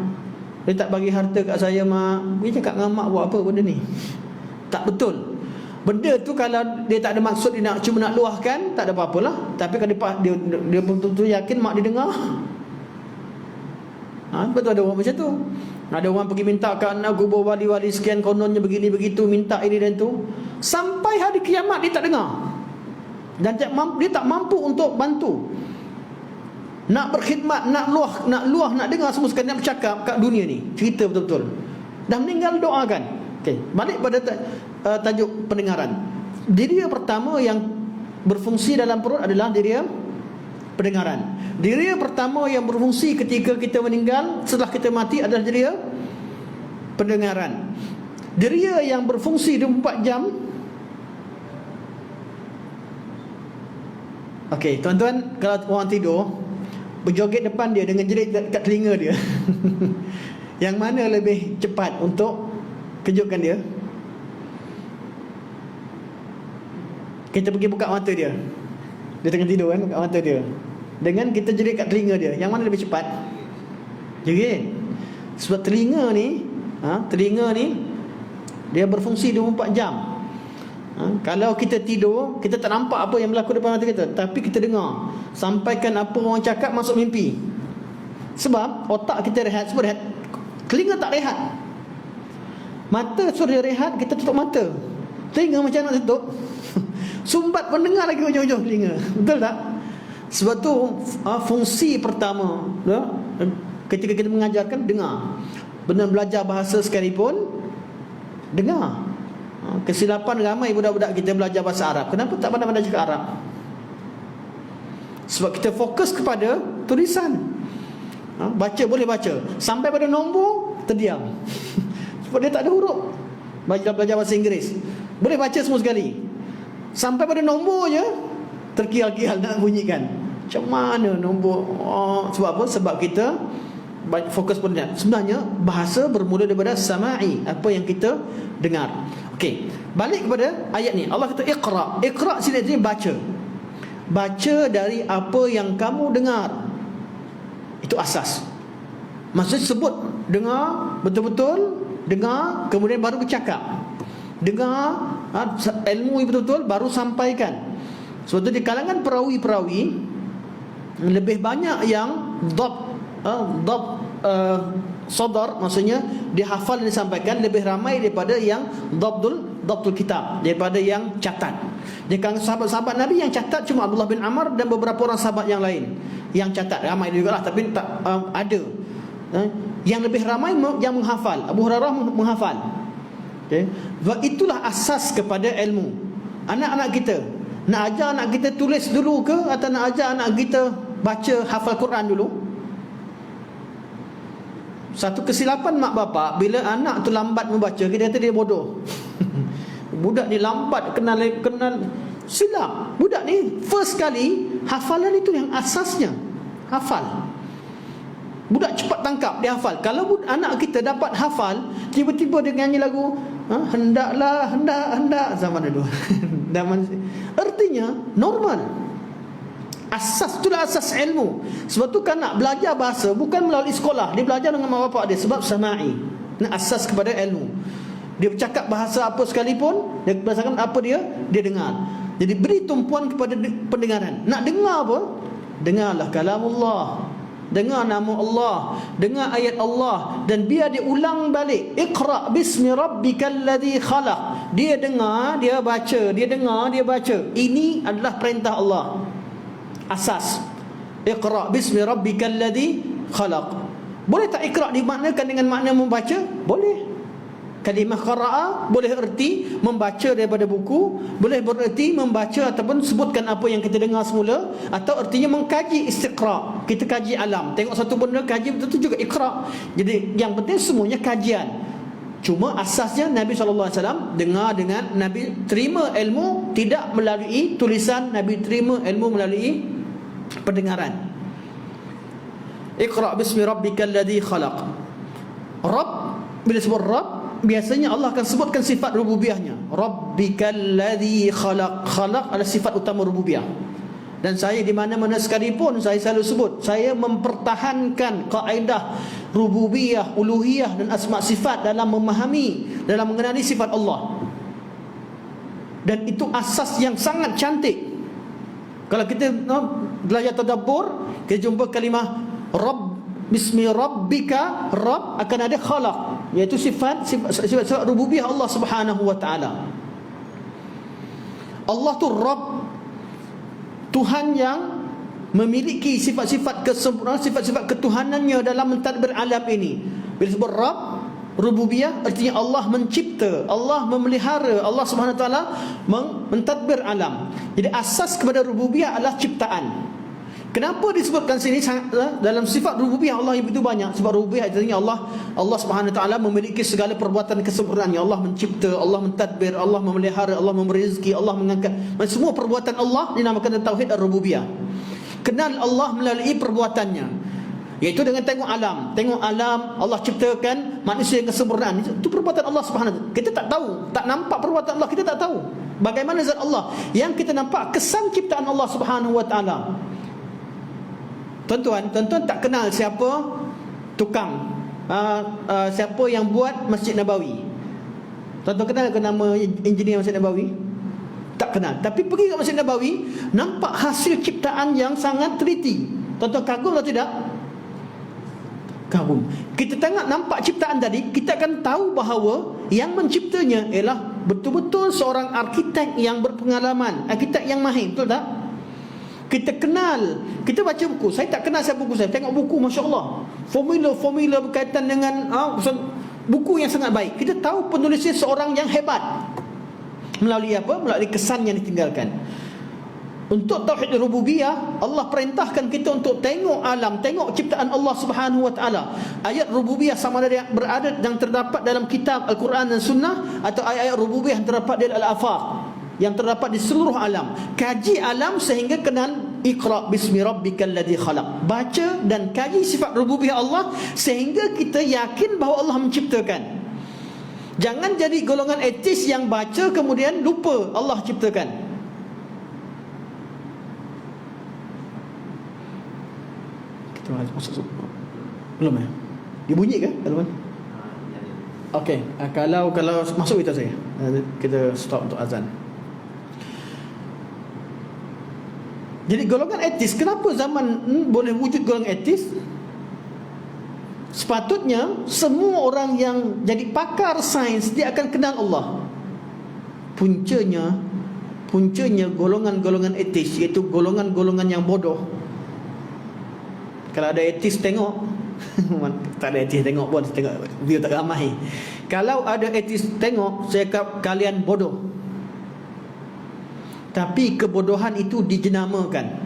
dia tak bagi harta kat saya mak. Dia cakap dengan mak buat apa benda ni? Tak betul. Benda tu kalau dia tak ada maksud, dia cuma nak luahkan, tak ada apa-apalah. Tapi kalau dia betul-betul yakin mak dia dengar, betul ada orang macam tu. Ada orang pergi minta kat kubur wali-wali sekian, kononnya begini begitu, minta ini dan tu. Sampai hari kiamat dia tak dengar. Dan dia tak mampu untuk bantu. Nak berkhidmat, nak luah, nak dengar semua sekali, nak bercakap kat dunia ni. Cerita betul-betul. Dah meninggal doakan. Okey, balik pada tajuk pendengaran. Diri pertama yang berfungsi dalam perut adalah diri pendengaran. Diri pertama yang berfungsi ketika kita meninggal, setelah kita mati, adalah diri pendengaran. Diri yang berfungsi 24 jam. Okey, tuan-tuan, kalau orang tidur, berjoget depan dia dengan jerit kat telinga dia, yang mana lebih cepat untuk kejutkan dia? Kita pergi buka mata dia, dia tengah tidur kan, buka mata dia, dengan kita jerit kat telinga dia, yang mana lebih cepat? Jerit. Sebab telinga ni dia berfungsi 24 jam. Kalau kita tidur, kita tak nampak apa yang berlaku depan mata kita, tapi kita dengar. Sampaikan apa orang cakap masuk mimpi. Sebab otak kita rehat, semua rehat, telinga tak rehat. Mata suruh dia rehat, kita tutup mata. Telinga macam nak tutup? Sumbat pendengar lagi ujung-ujung telinga. Betul tak? Sebab tu fungsi pertama ketika kita mengajarkan, dengar. Benar belajar bahasa sekalipun, dengar. Kesilapan ramai budak-budak kita belajar bahasa Arab. Kenapa tak pandai-pandai cakap Arab? Sebab kita fokus kepada tulisan. Baca boleh baca, sampai pada nombor terdiam. Sebab dia tak ada huruf. Belajar bahasa Inggeris, boleh baca semua sekali, sampai pada nombor je terkial-kial nak bunyikan. Macam mana nombor? Sebab apa? Sebab kita fokus pada. Sebenarnya bahasa bermula daripada sama'i, apa yang kita dengar. Okey, balik kepada ayat ni. Allah kata iqra. Iqra sini baca. Baca dari apa yang kamu dengar. Itu asas. Maksudnya sebut, dengar, betul-betul dengar, kemudian baru bercakap. Dengar ilmu betul-betul, baru sampaikan. Sebab tu di kalangan perawi-perawi lebih banyak yang sadar, maksudnya dihafal dan disampaikan, lebih ramai daripada yang dabtul kitab, daripada yang catat. Di kalangan sahabat-sahabat Nabi yang catat cuma Abdullah bin Amr dan beberapa orang sahabat yang lain yang catat. Ramai juga lah, tapi tak ada. Yang lebih ramai yang menghafal. Abu Hurairah menghafal. Okay. Itulah asas kepada ilmu. Anak-anak kita, nak ajar anak kita tulis dulu ke, atau nak ajar anak kita baca hafal Quran dulu? Satu kesilapan mak bapak, bila anak tu lambat membaca, kita kata dia bodoh. Budak ni lambat, kenal silap. Budak ni first kali hafalan itu yang asasnya hafal. Budak cepat tangkap, dia hafal. Kalau anak kita dapat hafal, tiba-tiba dia nyanyi lagu hendaklah, hendak zaman dulu. Artinya normal. Asas, itulah asas ilmu. Sebab tu kan nak belajar bahasa bukan melalui sekolah, dia belajar dengan mak bapak dia, sebab sama'i. Ini asas kepada ilmu. Dia bercakap bahasa apa sekalipun, dia berdasarkan apa dia dengar. Jadi beri tumpuan kepada pendengaran. Nak dengar apa? Dengarlah kalamullah, dengar nama Allah, dengar ayat Allah, dan biar dia ulang balik. Iqra bismi rabbikal ladzi khalaq. Dia dengar, dia baca, dia dengar, dia baca. Ini adalah perintah Allah. Asas. Iqra bismi rabbikal ladzi khalaq. Boleh tak iqra dimaknakan dengan makna membaca? Boleh. Kalimah qara'a boleh erti membaca daripada buku, boleh bererti membaca ataupun sebutkan apa yang kita dengar semula, atau ertinya mengkaji, istiqra'. Kita kaji alam, tengok satu benda kaji, betul-betul juga iqra'. Jadi yang penting semuanya kajian. Cuma asasnya Nabi SAW dengar dengan Nabi terima ilmu tidak melalui tulisan, Nabi terima ilmu melalui pendengaran. Iqra' bismi rabbikal ladzi khalaq. Rabb, bila sebut Rabb, biasanya Allah akan sebutkan sifat rububiyahnya. Rabbikal ladzi khalaq. Khalaq adalah sifat utama rububiyah. Dan saya di mana-mana sekalipun saya selalu sebut, saya mempertahankan kaedah rububiyah, uluhiyah dan asma sifat dalam memahami, dalam mengenali sifat Allah. Dan itu asas yang sangat cantik. Kalau kita belajar tadabbur, kita jumpa kalimah Rabb, bismi rabbika, Rabb akan ada khalaq, iaitu sifat rububiyah Allah Subhanahu wa taala. Allah tu Rabb, Tuhan yang memiliki sifat-sifat kesempurnaan, sifat-sifat ketuhanannya dalam mentadbir alam ini. Bila sebut Rabb, rububiyah artinya Allah mencipta, Allah memelihara, Allah Subhanahu wa taala mentadbir alam. Jadi asas kepada rububiyah adalah ciptaan. Kenapa disebutkan sini dalam sifat rububiyah Allah yang begitu banyak? Sebab rububiyah artinya Allah Subhanahu wa taala memiliki segala perbuatan kesempurnaannya. Allah mencipta, Allah mentadbir, Allah memelihara, Allah memberi rezeki, Allah mengangkat. Semua perbuatan Allah dinamakan tauhid ar-rububiyah. Kenal Allah melalui perbuatannya, iaitu dengan tengok alam. Tengok alam, Allah ciptakan manusia yang kesempurnaan. Itu perbuatan Allah Subhanahu wa taala. Kita tak tahu, tak nampak perbuatan Allah, kita tak tahu bagaimana zat Allah. Yang kita nampak kesan ciptaan Allah Subhanahu wa taala. Tuan-tuan tak kenal siapa tukang, siapa yang buat Masjid Nabawi. Tuan-tuan kenal ke nama engineer Masjid Nabawi? Tak kenal. Tapi pergi ke Masjid Nabawi, nampak hasil ciptaan yang sangat teliti. Tuan-tuan kagum atau tidak? Kagum. Kita tengok nampak ciptaan tadi, kita akan tahu bahawa yang menciptanya ialah betul-betul seorang arkitek yang berpengalaman, arkitek yang mahir, betul tak? Kita kenal, kita baca buku. Saya tak kenal siapa buku saya, tengok buku, Masya Allah, formula-formula berkaitan dengan buku yang sangat baik. Kita tahu penulisnya seorang yang hebat. Melalui apa? Melalui kesan yang ditinggalkan. Untuk tauhid rububiyah, Allah perintahkan kita untuk tengok alam, tengok ciptaan Allah Subhanahu wa taala. Ayat rububiyah sama ada berada yang terdapat dalam kitab Al-Quran dan Sunnah, atau ayat-ayat rububiyah yang terdapat di Al-Afaq, yang terdapat di seluruh alam. Kaji alam sehingga kenal Iqra bismi rabbikal ladzi khalaq. Baca dan kaji sifat rububiyah Allah sehingga kita yakin bahawa Allah menciptakan. Jangan jadi golongan etis yang baca kemudian lupa Allah ciptakan. Kita masuk belum ya? Dibunyi ke teman-teman? Okey, kalau masuk kita saya. Kita stop untuk azan. Jadi golongan etis, kenapa zaman boleh wujud golongan etis? Sepatutnya semua orang yang jadi pakar sains dia akan kenal Allah. Puncanya puncanya golongan-golongan etis, iaitu golongan-golongan yang bodoh. Kalau ada etis tengok tak ada etis tengok pun, tengok view tak ramai. Kalau ada etis tengok, saya cakap kalian bodoh. Tapi kebodohan itu dijenamakan.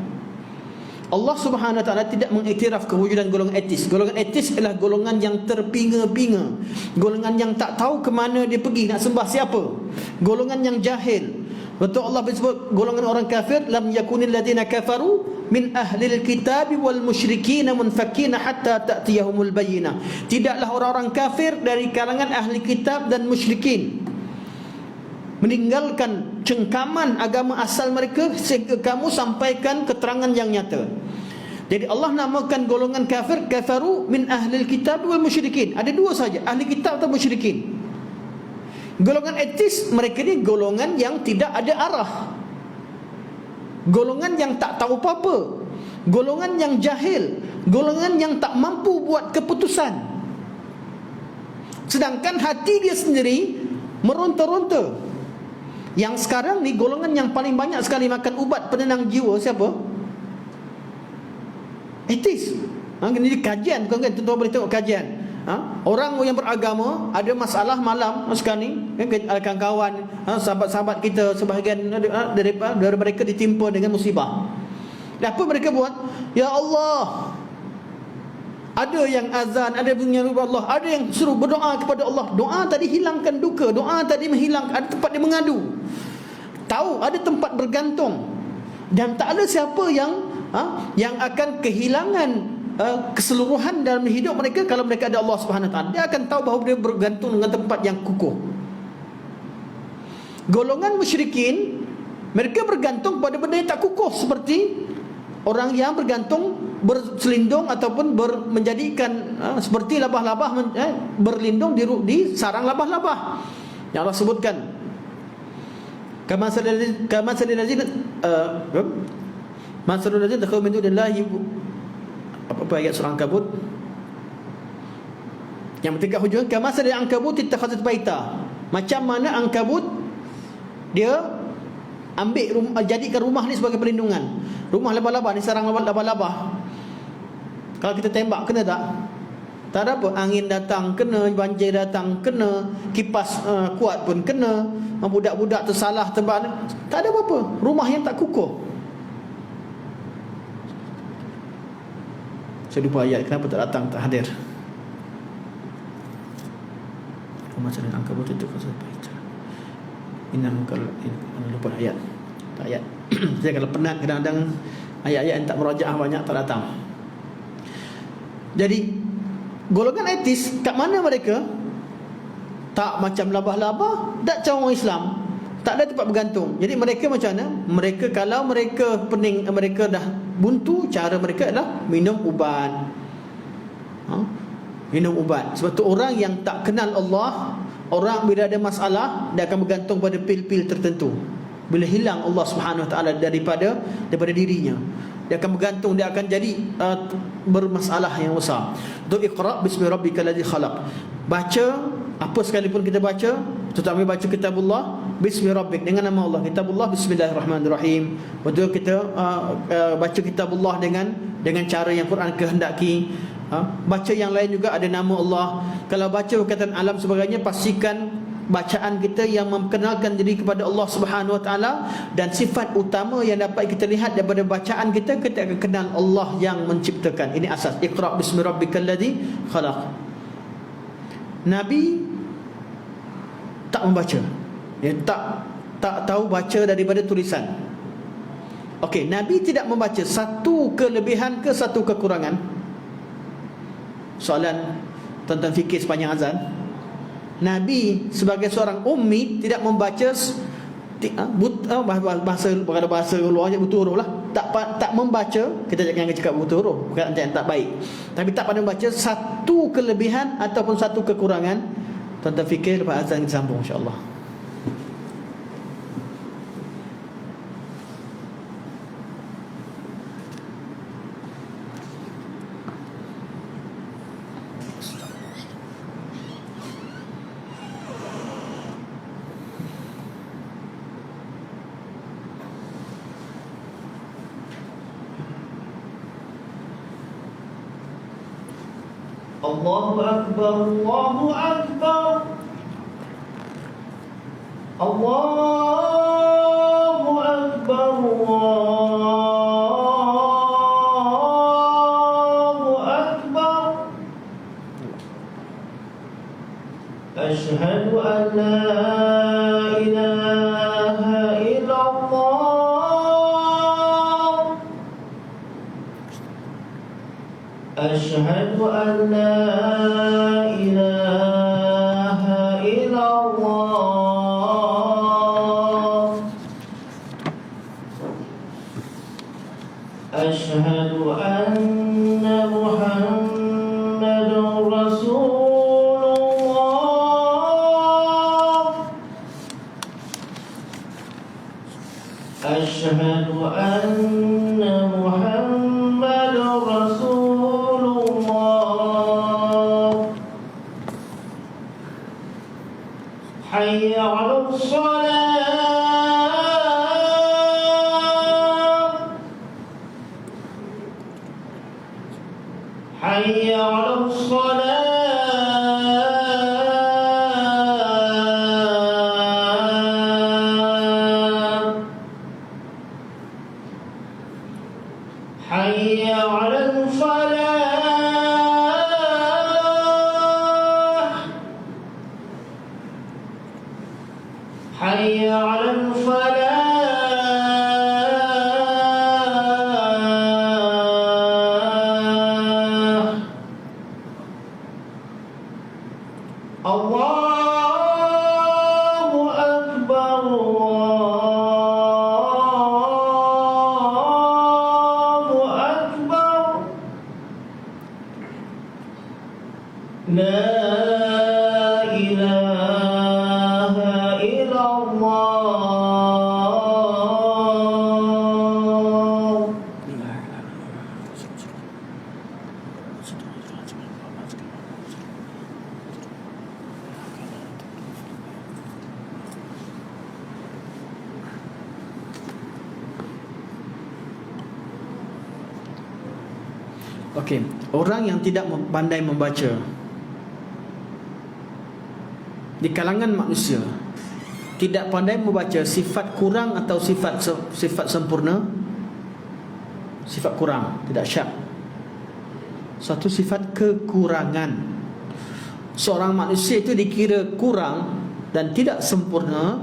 Allah Subhanahu Wa Taala tidak mengiktiraf kewujudan golongan etis. Golongan etis adalah golongan yang terpinga-pinga, golongan yang tak tahu ke mana dia pergi nak sembah siapa, golongan yang jahil. Betul Allah sebut golongan orang kafir, lam yakunil ladina kafaru min ahlil kitab wal musyrikin munfakin hatta ta'tiyahumul bayyinah. Tidaklah orang-orang kafir dari kalangan ahli kitab dan musyrikin meninggalkan cengkaman agama asal mereka sehingga kamu sampaikan keterangan yang nyata. Jadi Allah namakan golongan kafir kafaru min ahlil kitab wal musyrikin. Ada dua saja, ahli kitab atau musyrikin. Golongan etis, mereka ni golongan yang tidak ada arah, golongan yang tak tahu apa-apa, golongan yang jahil, golongan yang tak mampu buat keputusan. Sedangkan hati dia sendiri meronta-ronta. Yang sekarang ni golongan yang paling banyak sekali makan ubat penenang jiwa siapa? Etis. Ini kajian, bukan kan? Tuan-tuan boleh tengok kajian. Orang yang beragama ada masalah malam sekarang ni, kawan-kawan, sahabat-sahabat kita sebahagian dari mereka ditimpa dengan musibah. Dan apa mereka buat? Ya Allah, ada yang azan, ada yang menyembah Allah, ada yang suruh berdoa kepada Allah. Doa tadi hilangkan duka, doa tadi menghilangkan, ada tempat dia mengadu, tahu ada tempat bergantung. Dan tak ada siapa yang akan kehilangan keseluruhan dalam hidup mereka kalau mereka ada Allah Subhanahu Wa Taala. Dia akan tahu bahawa dia bergantung dengan tempat yang kukuh. Golongan musyrikin, mereka bergantung pada benda yang tak kukuh, seperti orang yang bergantung berselindung ataupun menjadikan seperti labah-labah berlindung di sarang labah-labah yang Allah sebutkan. Kama sallallahu alaihi wasallam apa ayat surah Ankabut yang bertiga hujung, kama sallallahu Ankabut ittakhazat baita, macam mana Ankabut dia ambil jadikan rumah ni sebagai perlindungan. Rumah labah-labah ni, sarang labah-labah. Kalau kita tembak, kena tak? Tak ada apa. Angin datang kena, banjir datang kena, kipas kuat pun kena, budak-budak tersalah terbang, tak ada apa-apa. Rumah yang tak kukuh. Saya lupa ayat, kenapa tak datang, tak hadir. Macam mana Ankabut itu lupa ayat. Tak ayat. Saya kalau penat kadang-kadang ayat-ayat yang tak merajaah banyak tak datang. Jadi golongan etis kat mana mereka? Tak macam labah-labah, tak macam orang Islam, tak ada tempat bergantung. Jadi mereka macam mana? Mereka kalau mereka pening, mereka dah buntu, cara mereka adalah minum ubat. Minum ubat. Sebab tu orang yang tak kenal Allah, orang bila ada masalah, dia akan bergantung pada pil-pil tertentu. Bila hilang Allah Subhanahu Wa Taala daripada dirinya, dia akan bergantung, dia akan jadi bermasalah yang besar. Tu Iqra bismi rabbikal ladzi khalaq. Baca apa sekalipun kita baca, terutama baca kitabullah, bismi rabbik, dengan nama Allah. Kitabullah, bismillahirrahmanirrahim. Betul kita baca kitabullah dengan cara yang Quran kehendaki. Baca yang lain juga ada nama Allah. Kalau baca berkaitan alam sebagainya, pastikan bacaan kita yang memperkenalkan diri kepada Allah Subhanahu Wa Taala. Dan sifat utama yang dapat kita lihat daripada bacaan kita akan kenal Allah yang menciptakan. Ini asas. Iqra bismi rabbikal ladzi khalaq. Nabi tak membaca, dia tak tahu baca daripada tulisan. Okey, Nabi tidak membaca. Satu kelebihan ke satu kekurangan? Soalan tentang fikir sepanjang azan. Nabi sebagai seorang ummi tidak membaca bahasa luarnya butuh huruf lah. Tak membaca, kita jangan cakap butuh huruf, bukan yang tak baik. Tapi tak pandai membaca. Satu kelebihan ataupun satu kekurangan. Tuan-tuan fikir, lepas azan kita sambung insya-Allah. Allahu Akbar, Allahu Akbar, Allahu Akbar, Allahu Akbar. Asyhadu an la ilaha illallah. Asyhadu an la ilaha illallah. Asyhadu anna Muhammadur Rasulullah. Asyhadu anna Muhammadur Rasulullah. Hayya 'alas shalah. Hayya 'alas shalah. Hayya 'alal falah. Hayya 'alal falah. Allahu Akbar, Allahu Akbar. La ilaha illallah. Okey, orang yang tidak pandai membaca di kalangan manusia, tidak pandai membaca, sifat kurang atau sifat sempurna? Sifat kurang, tidak syak. Satu sifat kekurangan. Seorang manusia itu dikira kurang dan tidak sempurna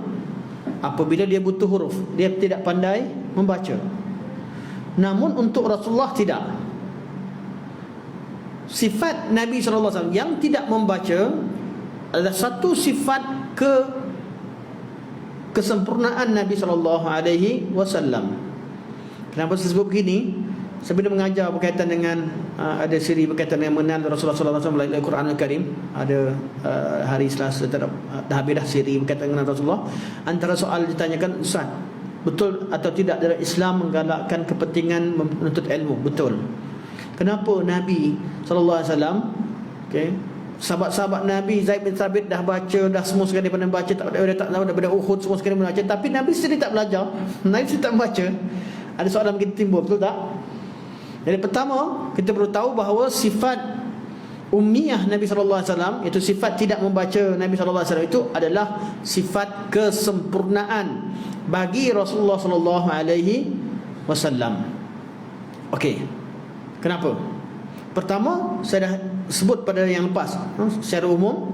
apabila dia butuh huruf, dia tidak pandai membaca. Namun untuk Rasulullah tidak. Sifat Nabi SAW yang tidak membaca adalah satu sifat kesempurnaan Nabi SAW. Kenapa saya sebut begini? Sebelum mengajar berkaitan dengan ada siri berkaitan dengan mengenal Rasulullah SAW melalui Al-Quran Al-Karim. Ada hari Selasa dah habis dah siri berkaitan dengan Rasulullah. Antara soal ditanyakan, Ustaz, betul atau tidak dalam Islam menggalakkan kepentingan menuntut ilmu? Betul. Kenapa Nabi SAW, okay, sahabat-sahabat Nabi, Zaid bin Thabit dah baca, dah semua sekali pada baca, tak daripada Uhud semua sekali membaca, tapi Nabi sendiri tak belajar, Nabi sendiri tak membaca. Ada soalan begitu timbul, betul tak? Jadi pertama, kita perlu tahu bahawa sifat ummiyah Nabi SAW, iaitu sifat tidak membaca Nabi SAW, itu adalah sifat kesempurnaan bagi Rasulullah SAW. Okey. Kenapa? Pertama, saya dah sebut pada yang lepas, secara umum,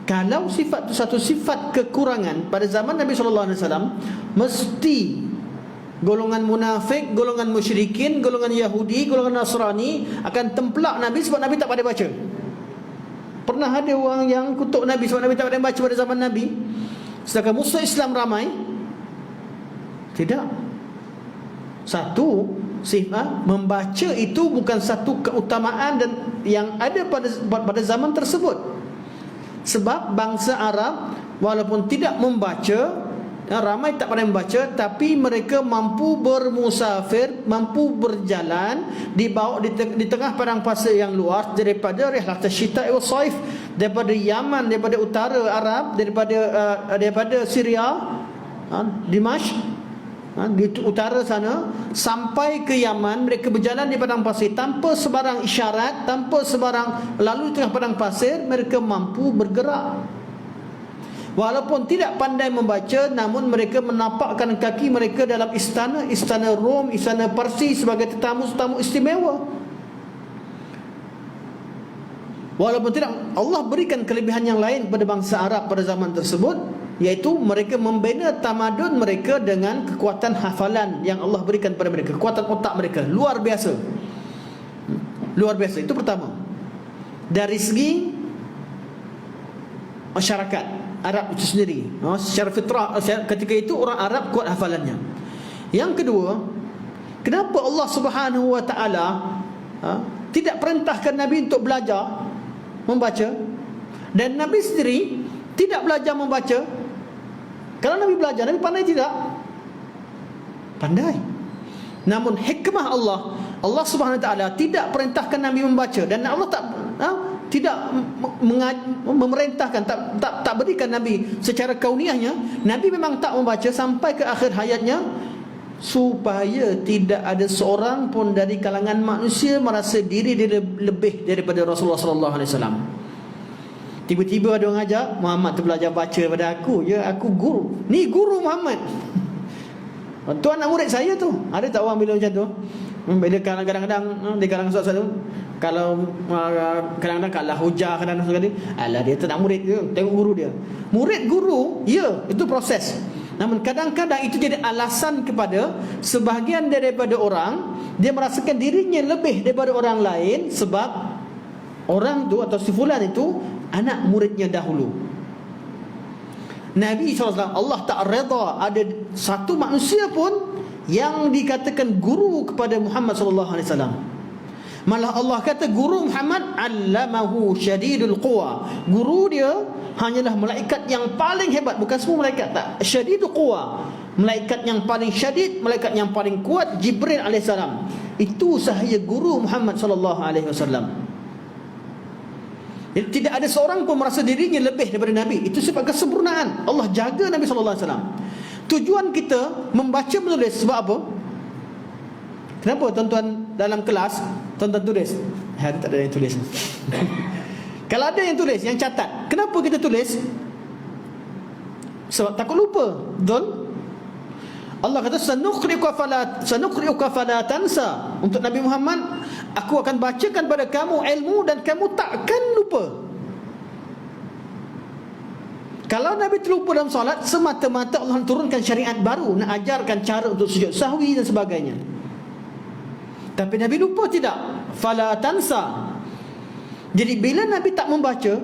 kalau sifat itu satu sifat kekurangan pada zaman Nabi SAW, mesti golongan munafik, golongan musyrikin, golongan Yahudi, golongan Nasrani akan templak Nabi sebab Nabi tak pandai baca. Pernah ada orang yang kutuk Nabi sebab Nabi tak pandai baca pada zaman Nabi, sedangkan musuh Islam ramai? Tidak. Satu, sifat membaca itu bukan satu keutamaan dan yang ada pada zaman tersebut. Sebab bangsa Arab walaupun tidak membaca, ramai tak pandai membaca, tapi mereka mampu bermusafir, mampu berjalan di tengah padang pasir yang luas, daripada rihlat syita' wa saif, daripada Yaman, daripada utara Arab, daripada Syria, Dimashq, di utara sana sampai ke Yaman. Mereka berjalan di padang pasir tanpa sebarang isyarat, tanpa sebarang, lalu di tengah padang pasir mereka mampu bergerak. Walaupun tidak pandai membaca, namun mereka menapakkan kaki mereka dalam istana Rom, istana Parsi sebagai tetamu-tetamu istimewa. Walaupun tidak, Allah berikan kelebihan yang lain kepada bangsa Arab pada zaman tersebut, iaitu mereka membina tamadun mereka dengan kekuatan hafalan yang Allah berikan kepada mereka, kekuatan otak mereka luar biasa. Luar biasa, itu pertama. Dari segi masyarakat Arab itu sendiri, secara fitrah ketika itu orang Arab kuat hafalannya. Yang kedua, kenapa Allah Subhanahu wa taala tidak perintahkan Nabi untuk belajar membaca, dan Nabi sendiri tidak belajar membaca? Kalau Nabi belajar, Nabi pandai tidak? Pandai. Namun hikmah Allah Subhanahu wa taala tidak perintahkan Nabi membaca, dan Allah tidak memerintahkan, tak berikan Nabi secara kauniahnya. Nabi memang tak membaca sampai ke akhir hayatnya, supaya tidak ada seorang pun dari kalangan manusia merasa diri dia lebih daripada Rasulullah sallallahu alaihi wasallam. Tiba-tiba ada orang ajak, Muhammad tu belajar baca pada aku, ya aku guru. Ni guru Muhammad. Tu anak murid saya tu. Ada tak orang bila macam tu? Bila kadang-kadang di kalangan suatu kalau kadang-kadang kalah hujah, kadang-kadang sekali, alah dia tak nak murid dia, tengok guru dia. Murid guru, ya, itu proses. Namun kadang-kadang itu jadi alasan kepada sebahagian daripada orang, dia merasakan dirinya lebih daripada orang lain sebab orang tu atau si fulan itu anak muridnya dahulu. Nabi SAW, Allah tak reda ada satu manusia pun yang dikatakan guru kepada Muhammad SAW. Malah Allah kata guru Muhammad, allamahu syadidul quwa. Guru dia hanyalah malaikat yang paling hebat. Bukan semua malaikat, tak. Syadidul quwa, malaikat yang paling syadid, malaikat yang paling kuat, Jibril AS. Itu sahaya guru Muhammad SAW. Tidak ada seorang pun merasa dirinya lebih daripada Nabi. Itu sebab kesempurnaan Allah jaga Nabi SAW. Tujuan kita membaca menulis sebab apa? Kenapa tuan-tuan dalam kelas tuan-tuan tulis? Tak ada yang tulis. Kalau ada yang tulis, yang catat, kenapa kita tulis? Sebab takut lupa. Betul? Allah kata sanuqri'uka fala tansa. Untuk Nabi Muhammad, aku akan bacakan pada kamu ilmu dan kamu takkan lupa. Kalau Nabi terlupa dalam solat, semata-mata Allah turunkan syariat baru, nak ajarkan cara untuk sujud sahwi dan sebagainya. Tapi Nabi lupa tidak? Fala tansa. Jadi bila Nabi tak membaca,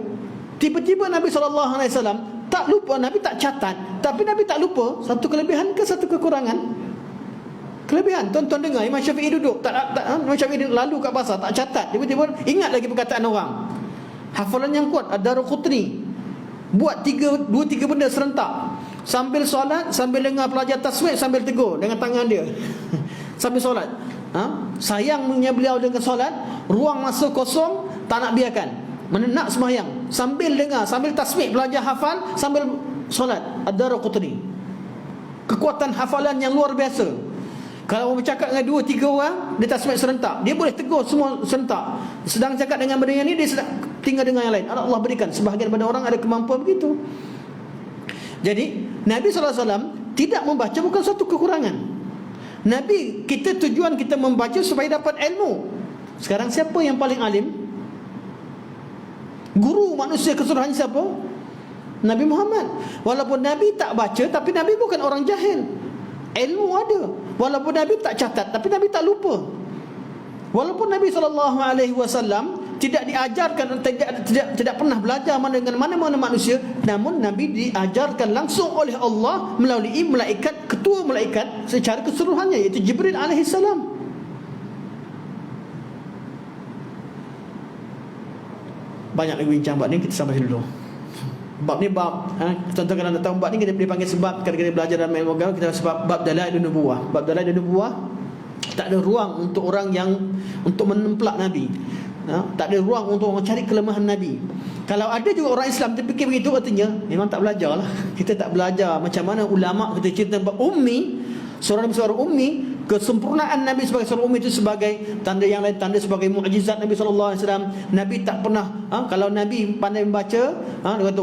tiba-tiba Nabi SAW tak lupa, Nabi tak catat, tapi Nabi tak lupa. Satu kelebihan ke satu kekurangan? Kelebihan. Tuan-tuan dengar Imam Syafi'i duduk, Imam Syafi'i lalu kat pasar, tak catat, tiba-tiba ingat lagi perkataan orang. Hafalan yang kuat. Ad-Daraqutni buat 2-3 benda serentak, sambil solat, sambil dengar pelajar tasbih, sambil tegur dengan tangan dia sambil solat. Sayangnya beliau dengan solat, ruang masa kosong tak nak biarkan, nak sembahyang, sambil dengar, sambil tasbih, belajar hafal, sambil solat. Ad-Daraqutni, kekuatan hafalan yang luar biasa. Kalau bercakap dengan 2-3 orang, dia tasbih serentak, dia boleh tegur semua serentak. Sedang cakap dengan benda yang ni, dia sedang tinggal dengan yang lain. Allah berikan sebahagian daripada orang ada kemampuan begitu. Jadi Nabi SAW tidak membaca bukan satu kekurangan. Nabi, kita tujuan kita membaca supaya dapat ilmu. Sekarang siapa yang paling alim? Guru manusia keseluruhan siapa? Nabi Muhammad. Walaupun Nabi tak baca, tapi Nabi bukan orang jahil. Ilmu ada. Walaupun Nabi tak catat, tapi Nabi tak lupa. Walaupun Nabi SAW tidak diajarkan, tidak pernah belajar dengan mana-mana manusia, namun Nabi diajarkan langsung oleh Allah melalui malaikat, ketua malaikat secara keseluruhannya, iaitu Jibril AS. Banyak lagi bincang bab ni, kita sampai sini dulu. Bab ni tuan-tuan kalau nak tahu bab ni, kita dipanggil sebab kadang-kadang belajar dalam ilmu agama, kita sebab bab dalail nubuwah. Bab dalail nubuwah, tak ada ruang untuk orang yang untuk menemplak Nabi. Tak ada ruang untuk orang cari kelemahan Nabi. Kalau ada juga orang Islam terfikir begitu, artinya memang tak belajar lah. Kita tak belajar macam mana ulama kita cerita bab ummi, Seorang Nabi seorang ummi, kesempurnaan Nabi sebagai seorang ummi itu sebagai tanda yang lain, tanda sebagai mukjizat Nabi SAW. Nabi tak pernah kalau Nabi pandai membaca, dia kata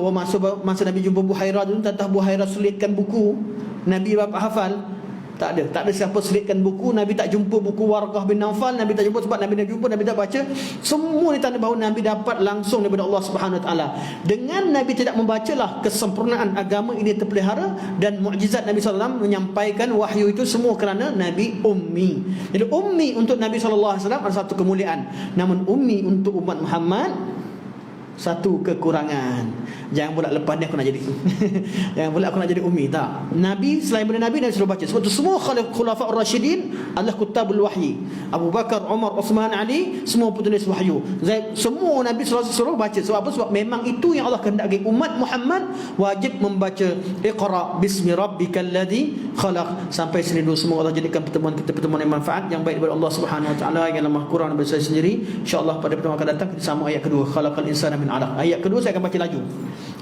masa Nabi jumpa Buhairah dulu, tentang Buhairah selitkan buku, Nabi berapa hafal? Tak ada siapa selitkan buku. Nabi tak jumpa buku Warqah bin Naufal, Nabi tak jumpa sebab Nabi tak jumpa, Nabi tak baca. Semua ni tanda bahawa Nabi dapat langsung daripada Allah Subhanahu Wa Taala. Dengan Nabi tidak membacalah kesempurnaan agama ini terpelihara, dan mukjizat Nabi SAW menyampaikan wahyu itu semua kerana Nabi ummi. Jadi ummi untuk Nabi SAW adalah satu kemuliaan. Namun ummi untuk umat Muhammad satu kekurangan. Jangan pula lepas ni aku nak jadi jangan pula aku nak jadi ummi. Tak. Nabi selain daripada Nabi suruh baca. Sebab tu semua khulafaur rasyidin adalah kutabul wahyi. Abu Bakar, Umar, Uthman, Ali, semua penulis wahyu. Semua Nabi suruh baca. Sebab apa? Sebab memang itu yang Allah kehendaki. Umat Muhammad wajib membaca Iqra bismi rabbikal ladzi khalaq. Sampai sini dulu. Semoga Allah jadikan pertemuan kita pertemuan yang manfaat, yang baik daripada Allah Subhanahu Wa Taala, yang lemah kurang daripada saya sendiri. InsyaAllah pada pertemuan akan datang kita sama ayat kedua, khalaqal insana min alaq. Ayat kedua saya akan baca laju.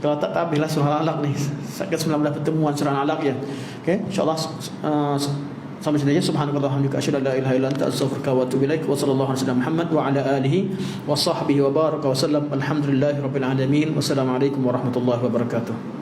Kalau tak habislah surah Al-Alaq ni. Ke 19 pertemuan surah Al-Alaq je. Okey, insya-Allah sampai sini aja. Subhanallah walhamdulillah asyhadu an la ilaha illa anta astaghfiruka wa atubu ilaik. Wa sallallahu alaihi wasallam Muhammad wa ala alihi wa sahbihi wa baraka wa sallam. Alhamdulillahirabbil alamin. Wassalamualaikum warahmatullahi wabarakatuh.